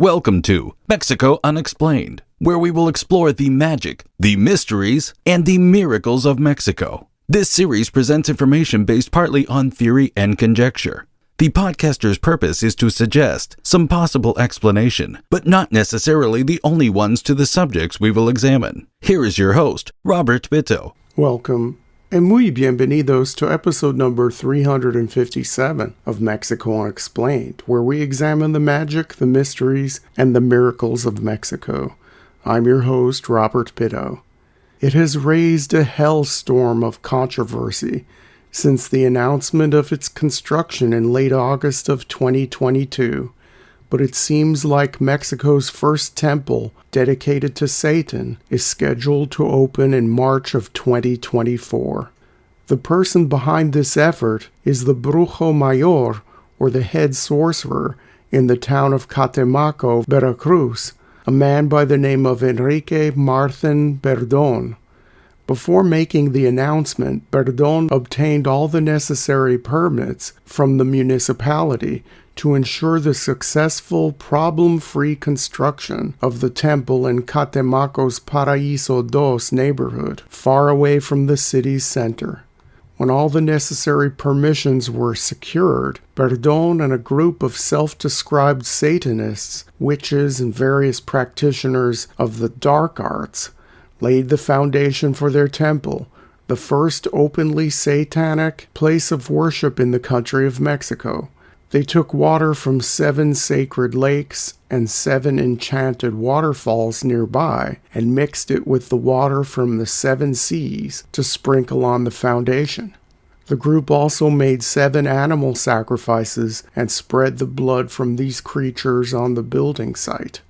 Welcome to Mexico Unexplained, where we will explore the magic, the mysteries, and the miracles of Mexico. This series presents information based partly on theory and conjecture. The podcaster's purpose is to suggest some possible explanation, but not necessarily the only ones to the subjects we will examine. Here is your host, Robert Bitto. Welcome, and muy bienvenidos to episode number 357 of Mexico Unexplained, where we examine the magic, the mysteries, and the miracles of Mexico. I'm your host, Robert Bitto. It has raised a hellstorm of controversy since the announcement of its construction in late August of 2022, but it seems like Mexico's first temple dedicated to Satan is scheduled to open in March of 2024. The person behind this effort is the Brujo Mayor, or the head sorcerer, in the town of Catemaco, Veracruz, a man by the name of Enrique Martin Perdón. Before making the announcement, Perdón obtained all the necessary permits from the municipality to ensure the successful, problem-free construction of the temple in Catemaco's Paraíso II neighborhood, far away from the city's center. When all the necessary permissions were secured, Perdón and a group of self-described Satanists, witches, and various practitioners of the dark arts laid the foundation for their temple, the first openly satanic place of worship in the country of Mexico. They took water from 7 sacred lakes and 7 enchanted waterfalls nearby and mixed it with the water from the 7 seas to sprinkle on the foundation. The group also made 7 animal sacrifices and spread the blood from these creatures on the building site.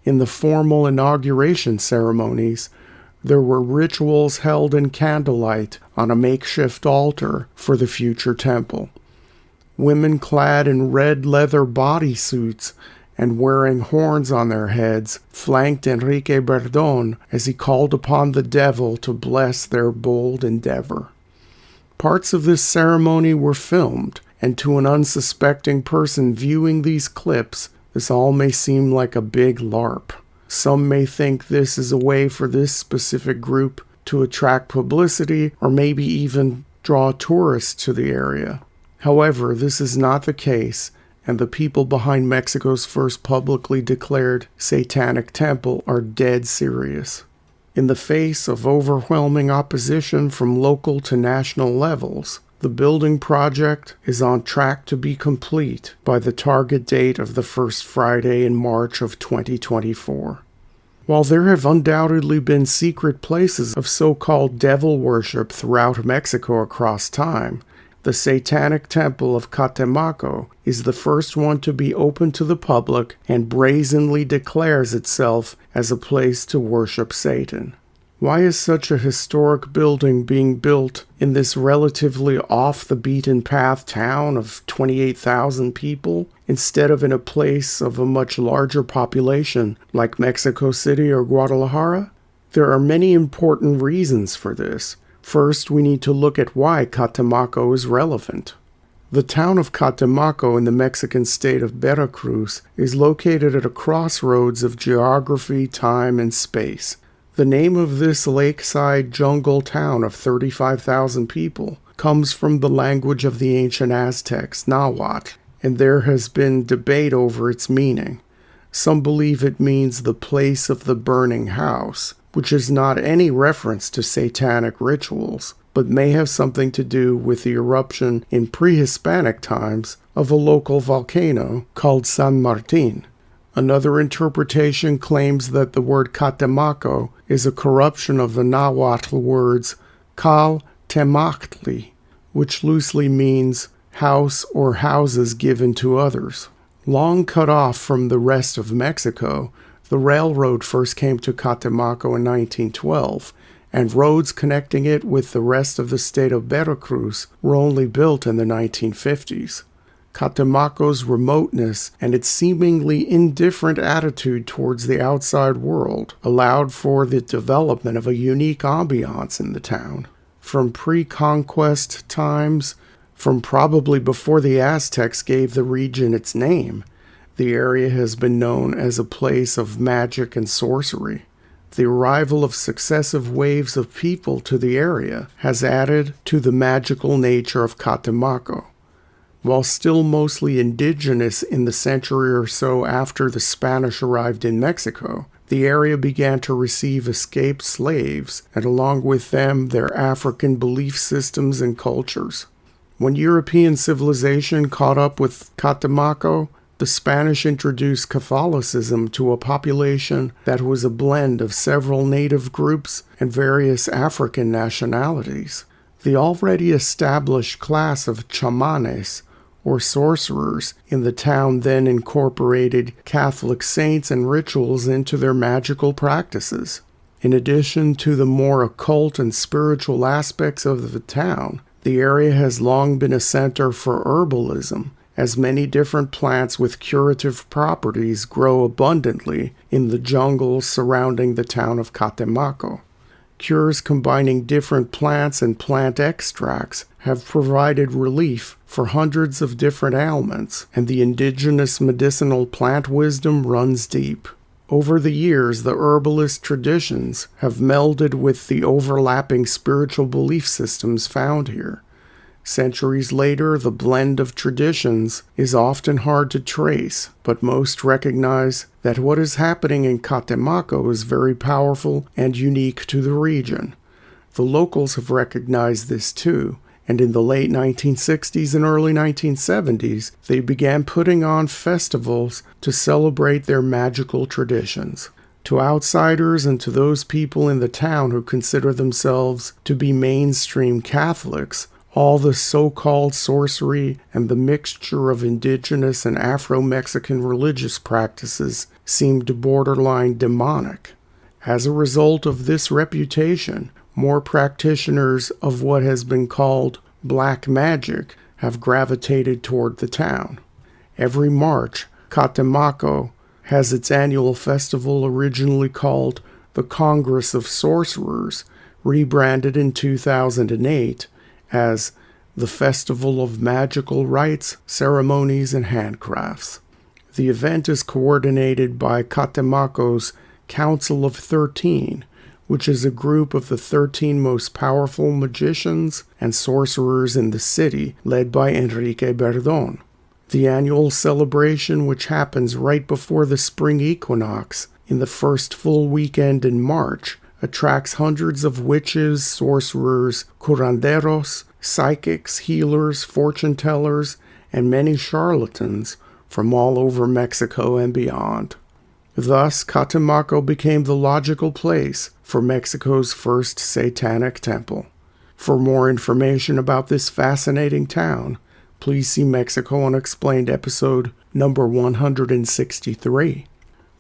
In the formal inauguration ceremonies, there were rituals held in candlelight on a makeshift altar for the future temple. Women clad in red leather bodysuits and wearing horns on their heads flanked Enrique Perdón as he called upon the devil to bless their bold endeavor. Parts of this ceremony were filmed, and to an unsuspecting person viewing these clips, this all may seem like a big LARP. Some may think this is a way for this specific group to attract publicity or maybe even draw tourists to the area. However, this is not the case, and the people behind Mexico's first publicly declared satanic temple are dead serious. In the face of overwhelming opposition from local to national levels, the building project is on track to be complete by the target date of the first Friday in March of 2024. While there have undoubtedly been secret places of so-called devil worship throughout Mexico across time, the Satanic Temple of Catemaco is the first one to be open to the public and brazenly declares itself as a place to worship Satan. Why is such a historic building being built in this relatively off-the-beaten-path town of 28,000 people instead of in a place of a much larger population like Mexico City or Guadalajara? There are many important reasons for this. First, we need to look at why Catemaco is relevant. The town of Catemaco in the Mexican state of Veracruz is located at a crossroads of geography, time, and space. The name of this lakeside jungle town of 35,000 people comes from the language of the ancient Aztecs, Nahuatl, and there has been debate over its meaning. Some believe it means the place of the burning house, which is not any reference to satanic rituals, but may have something to do with the eruption in pre-Hispanic times of a local volcano called San Martin. Another interpretation claims that the word Catemaco is a corruption of the Nahuatl words Cal Temactli, which loosely means house or houses given to others. Long cut off from the rest of Mexico, the railroad first came to Catemaco in 1912, and roads connecting it with the rest of the state of Veracruz were only built in the 1950s. Catemaco's remoteness and its seemingly indifferent attitude towards the outside world allowed for the development of a unique ambiance in the town. From pre-conquest times, from probably before the Aztecs gave the region its name, The area has been known as a place of magic and sorcery. The arrival of successive waves of people to the area has added to the magical nature of Catemaco. While still mostly indigenous in the century or so after the Spanish arrived in Mexico, the area began to receive escaped slaves, and along with them their African belief systems and cultures. When European civilization caught up with Catemaco, the Spanish introduced Catholicism to a population that was a blend of several native groups and various African nationalities. The already established class of chamanes, or sorcerers, in the town then incorporated Catholic saints and rituals into their magical practices. In addition to the more occult and spiritual aspects of the town, the area has long been a center for herbalism, as many different plants with curative properties grow abundantly in the jungles surrounding the town of Catemaco. Cures combining different plants and plant extracts have provided relief for hundreds of different ailments, and the indigenous medicinal plant wisdom runs deep. Over the years, the herbalist traditions have melded with the overlapping spiritual belief systems found here. Centuries later, the blend of traditions is often hard to trace, but most recognize that what is happening in Catemaco is very powerful and unique to the region. The locals have recognized this too, and in the late 1960s and early 1970s, they began putting on festivals to celebrate their magical traditions. To outsiders and to those people in the town who consider themselves to be mainstream Catholics, all the so-called sorcery and the mixture of indigenous and Afro-Mexican religious practices seemed borderline demonic. As a result of this reputation, more practitioners of what has been called black magic have gravitated toward the town. Every March, Catemaco has its annual festival originally called the Congress of Sorcerers, rebranded in 2008 as the Festival of Magical Rites, Ceremonies, and Handcrafts. The event is coordinated by Catemaco's Council of 13, which is a group of the 13 most powerful magicians and sorcerers in the city, led by Enrique Berdón. The annual celebration, which happens right before the spring equinox in the first full weekend in March, attracts hundreds of witches, sorcerers, curanderos, psychics, healers, fortune tellers, and many charlatans from all over Mexico and beyond. Thus, Catemaco became the logical place for Mexico's first Satanic temple. For more information about this fascinating town, please see Mexico Unexplained episode number 163.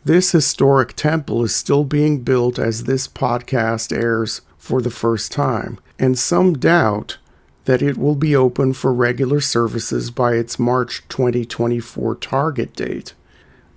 This historic temple is still being built as this podcast airs for the first time, and some doubt that it will be open for regular services by its March 2024 target date.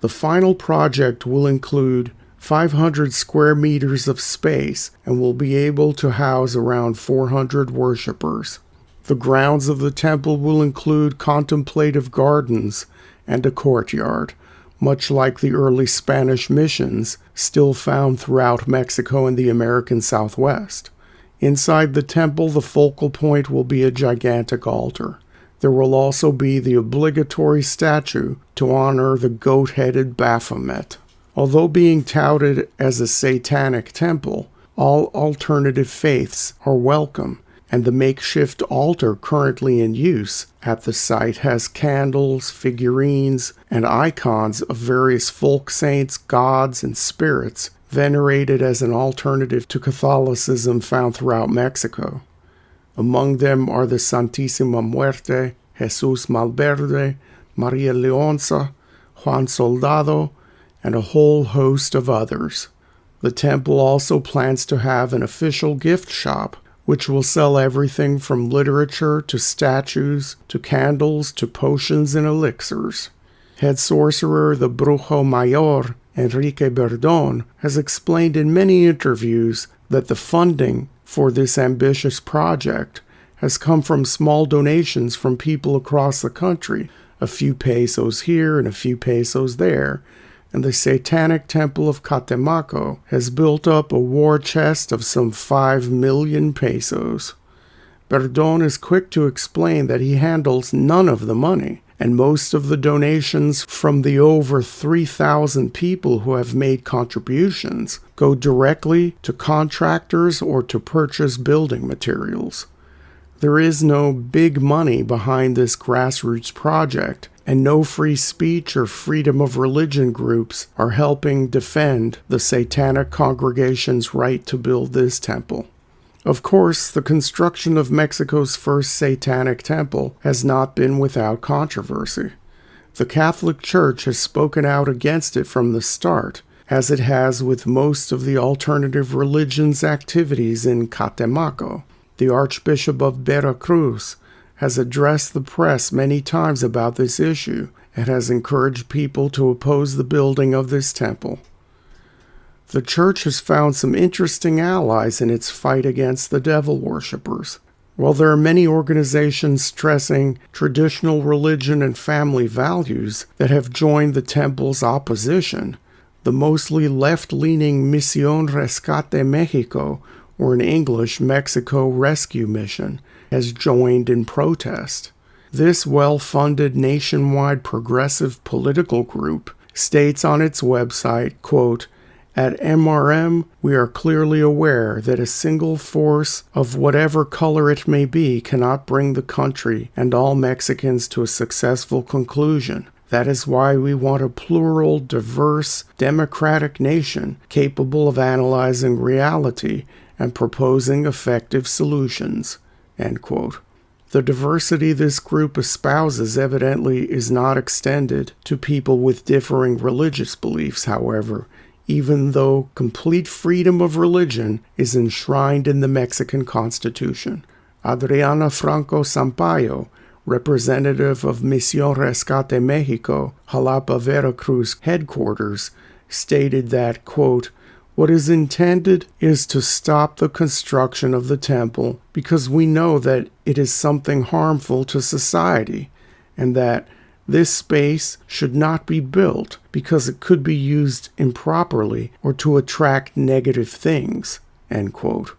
The final project will include 500 square meters of space and will be able to house around 400 worshippers. The grounds of the temple will include contemplative gardens and a courtyard, much like the early Spanish missions still found throughout Mexico and the American Southwest. Inside the temple, the focal point will be a gigantic altar. There will also be the obligatory statue to honor the goat-headed Baphomet. Although being touted as a satanic temple, all alternative faiths are welcome, and the makeshift altar currently in use at the site has candles, figurines, and icons of various folk saints, gods, and spirits venerated as an alternative to Catholicism found throughout Mexico. Among them are the Santísima Muerte, Jesus Malverde, Maria Leonza, Juan Soldado, and a whole host of others. The temple also plans to have an official gift shop, which will sell everything from literature to statues to candles to potions and elixirs. Head sorcerer, the Brujo Mayor, Enrique Berdón, has explained in many interviews that the funding for this ambitious project has come from small donations from people across the country, a few pesos here and a few pesos there, and the Satanic Temple of Catemaco has built up a war chest of some 5 million pesos. Perdón is quick to explain that he handles none of the money, and most of the donations from the over 3,000 people who have made contributions go directly to contractors or to purchase building materials. There is no big money behind this grassroots project, and no free speech or freedom of religion groups are helping defend the Satanic congregation's right to build this temple. Of course, the construction of Mexico's first Satanic temple has not been without controversy. The Catholic Church has spoken out against it from the start, as it has with most of the alternative religions' activities in Catemaco. The Archbishop of Veracruz has addressed the press many times about this issue and has encouraged people to oppose the building of this temple. The church has found some interesting allies in its fight against the devil worshippers. While there are many organizations stressing traditional religion and family values that have joined the temple's opposition, the mostly left-leaning Misión Rescate Mexico, or in English, Mexico Rescue Mission, has joined in protest. This well-funded nationwide progressive political group states on its website, quote, "At MRM, we are clearly aware that a single force of whatever color it may be cannot bring the country and all Mexicans to a successful conclusion. That is why we want a plural, diverse, democratic nation capable of analyzing reality and proposing effective solutions." End quote. The diversity this group espouses evidently is not extended to people with differing religious beliefs, however, even though complete freedom of religion is enshrined in the Mexican Constitution. Adriana Franco Sampaio, representative of Misión Rescate Mexico, Jalapa, Veracruz headquarters, stated that, quote, "What is intended is to stop the construction of the temple because we know that it is something harmful to society, and that this space should not be built because it could be used improperly or to attract negative things." End quote.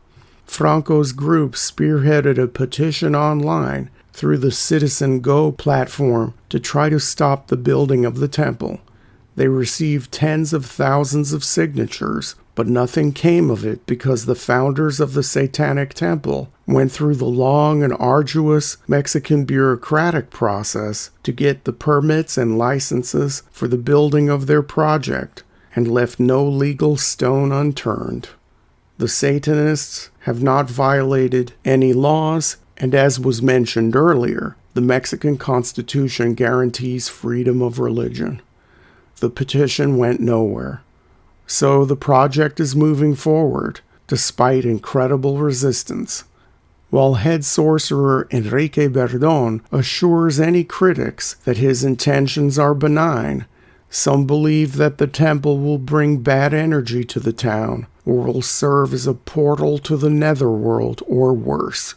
Franco's group spearheaded a petition online through the Citizen Go platform to try to stop the building of the temple. They received tens of thousands of signatures, but nothing came of it because the founders of the Satanic Temple went through the long and arduous Mexican bureaucratic process to get the permits and licenses for the building of their project and left no legal stone unturned. The Satanists have not violated any laws, and as was mentioned earlier, the Mexican Constitution guarantees freedom of religion. The petition went nowhere. So the project is moving forward, despite incredible resistance. While head sorcerer Enrique Perdón assures any critics that his intentions are benign, some believe that the temple will bring bad energy to the town, or will serve as a portal to the netherworld or worse.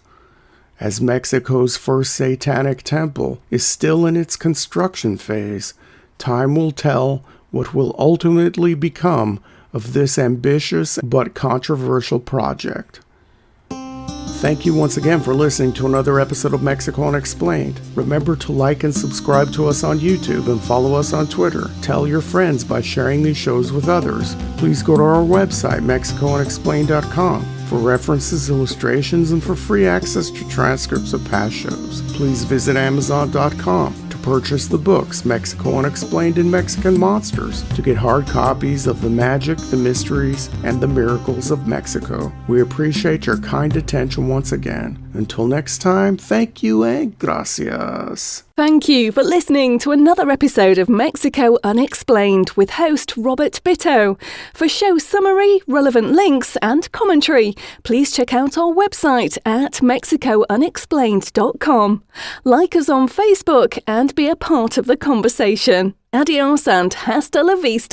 As Mexico's first Satanic temple is still in its construction phase, time will tell what will ultimately become of this ambitious but controversial project. Thank you once again for listening to another episode of Mexico Unexplained. Remember to like and subscribe to us on YouTube and follow us on Twitter. Tell your friends by sharing these shows with others. Please go to our website, MexicoUnexplained.com, for references, illustrations, and for free access to transcripts of past shows. Please visit Amazon.com to purchase the books Mexico Unexplained and Mexican Monsters to get hard copies of the magic, the mysteries, and the miracles of Mexico. We appreciate your kind attention once again. Until next time, thank you and gracias. Thank you for listening to another episode of Mexico Unexplained with host Robert Bitto. For show summary, relevant links, and commentary, please check out our website at mexicounexplained.com. Like us on Facebook and be a part of the conversation. Adios and hasta la vista.